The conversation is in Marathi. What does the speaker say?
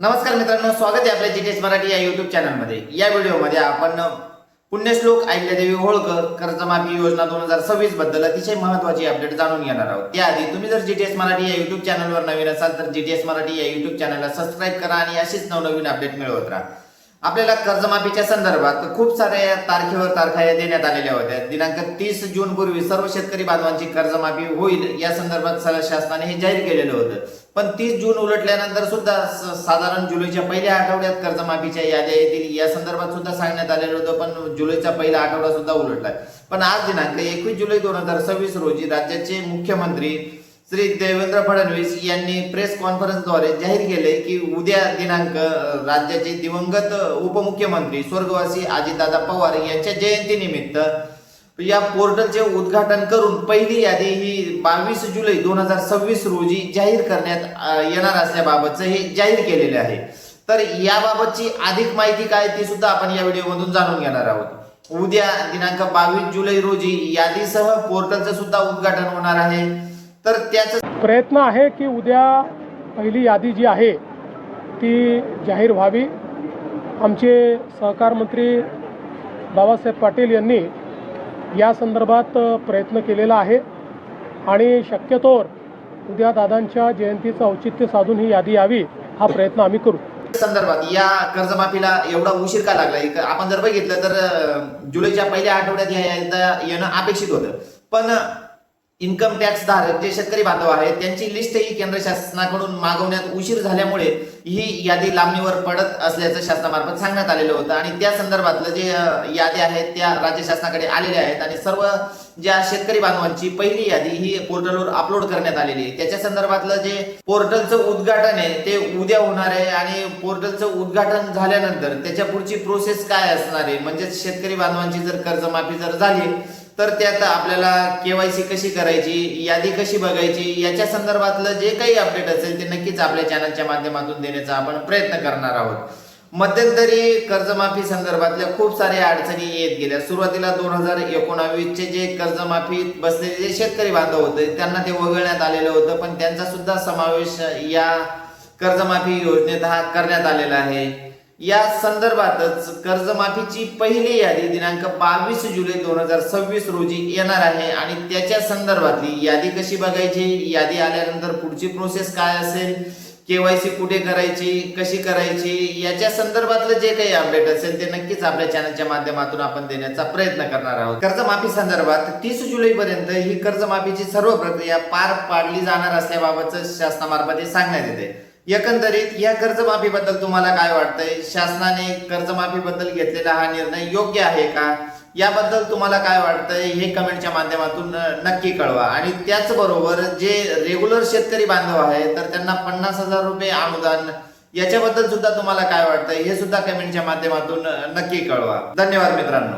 नमस्कार मित्रांनो, स्वागत आहे आपल्या जीटीएस मराठी या युट्यूब चॅनलमध्ये। या व्हिडिओमध्ये आपण पुण्यश्लोक अहिल्यादेवी होळकर कर्जमाफी योजना 2026 बद्दल अतिशय महत्त्वाची अपडेट जाणून घेणार आहोत। त्याआधी तुम्ही जर जीटीएस मराठी या युट्यूब चॅनलवर नवीन असाल तर जीटीएस मराठी या युट्यूब चॅनलला सबस्क्राइब करा आणि अशीच नवनवीन अपडेट मिळवत राहा। आपल्याला कर्जमाफीच्या संदर्भात खूप साऱ्या तारखा देण्यात आलेल्या होत्या। दिनांक 30 जून पूर्वी सर्व शेतकरी बांधवांची कर्जमाफी होईल या संदर्भात शासनाने हे जाहीर केलेलं होतं। पण 30 जून उलटल्यानंतर सुद्धा साधारण जुलैच्या पहिल्या आठवड्यात कर्जमाफीच्या याद्या येतील या संदर्भात सुद्धा सांगण्यात आलेलं होतं, पण जुलैचा पहिला आठवडा सुद्धा उलटलाय। पण आज दिनांक 21 जुलै 2026 रोजी राज्याचे मुख्यमंत्री श्री देवेंद्र फडणवीस यांनी प्रेस कॉन्फरन्सद्वारे जाहीर केले की उद्या दिनांक राज्याचे दिवंगत उपमुख्यमंत्री स्वर्गवासी अजितदादा पवार यांच्या जयंतीनिमित्त या पोर्टलचे उद्घाटन करून पहिली यादी ही 22 जुलै 2026 रोजी जाहीर करण्यात येणार असल्याबाबतचं हे जाहीर केलेले आहे। तर याबाबतची अधिक माहिती काय ती सुद्धा आपण या व्हिडिओमधून जाणून घेणार आहोत। उद्या दिनांक 22 जुलै रोजी यादीसह पोर्टलचं सुद्धा उद्घाटन होणार आहे। तर त्याचा प्रयत्न आहे की उद्या पहिली यादी जी आहे ती जाहीर व्हावी। आमचे सहकार मंत्री बाबासाहेब पाटील यांनी या संदर्भात प्रयत्न केलेला आहे आणि शक्यतोवर उद्या दादांच्या जयंतीचं औचित्य साधून ही यादी यावी हा प्रयत्न आम्ही करू। संदर्भात या कर्जमाफीला एवढा उशीर का लागला? आपण जर बघितलं तर जुलैच्या पहिल्या आठवड्यात येणं अपेक्षित होतं, पण इन्कम टॅक्स धारक जे शेतकरी बांधव आहेत त्यांची लिस्ट ही केंद्र शासनाकडून मागवण्यात उशीर झाल्यामुळे ही यादी लांबणीवर पडत असल्याचं शासनामार्फत सांगण्यात आलेलं होतं आणि त्या संदर्भातलं जे याद्या आहेत त्या राज्य शासनाकडे आलेल्या आहेत आणि सर्व ज्या शेतकरी बांधवांची पहिली यादी ही पोर्टलवर अपलोड करण्यात आलेली आहे। त्याच्या संदर्भातलं जे पोर्टलचं उद्घाटन आहे ते उद्या होणार आहे आणि पोर्टलचं उद्घाटन झाल्यानंतर त्याच्या पुढची प्रोसेस काय असणार आहे, म्हणजे शेतकरी बांधवांची जर कर्जमाफी जर झाली तर त्यात आपल्याला केवायसी कशी करायची, यादी कशी बघायची, याच्या संदर्भातलं जे काही अपडेट असेल ते नक्कीच आपल्या चॅनलच्या माध्यमातून देण्याचा आपण प्रयत्न करणार आहोत। मध्यंतरी कर्जमाफी संदर्भातल्या खूप साऱ्या अडचणी येत गेल्या। सुरुवातीला 2019 चे जे कर्जमाफी बसलेले जे शेतकरी बांधव होते त्यांना ते वगळण्यात आलेलं होतं, पण त्यांचा सुद्धा समावेश या कर्जमाफी योजनेत हा करण्यात आलेला आहे। या संदर्भातच कर्जमाफीची पहिली यादी दिनांक 22 जुलै 2026 रोजी येणार आहे आणि त्याच्या संदर्भातली यादी कशी बघायची, यादी आल्यानंतर पुढची प्रोसेस काय असेल, केवायसी कुठे करायची, कशी करायची, याच्या संदर्भातलं जे काही अपडेट असेल ते नक्कीच आपल्या चॅनलच्या माध्यमातून आपण देण्याचा प्रयत्न करणार आहोत। कर्जमाफी संदर्भात 30 जुलै पर्यंत ही कर्जमाफीची सर्व प्रक्रिया पार पाडली जाणार असल्याबाबतचं शासनामार्फत सांगण्यात येते। एकंदरीत या कर्जमाफीबद्दल तुम्हाला काय वाटतंय? शासनाने कर्जमाफीबद्दल घेतलेला हा निर्णय योग्य आहे का? याबद्दल तुम्हाला काय वाटतंय हे कमेंटच्या माध्यमातून नक्की कळवा आणि त्याचबरोबर जे रेग्युलर शेतकरी बांधव आहेत तर त्यांना 50,000 रुपये अनुदान याच्याबद्दल सुद्धा तुम्हाला काय वाटतंय हे सुद्धा कमेंटच्या माध्यमातून नक्की कळवा। धन्यवाद मित्रांनो।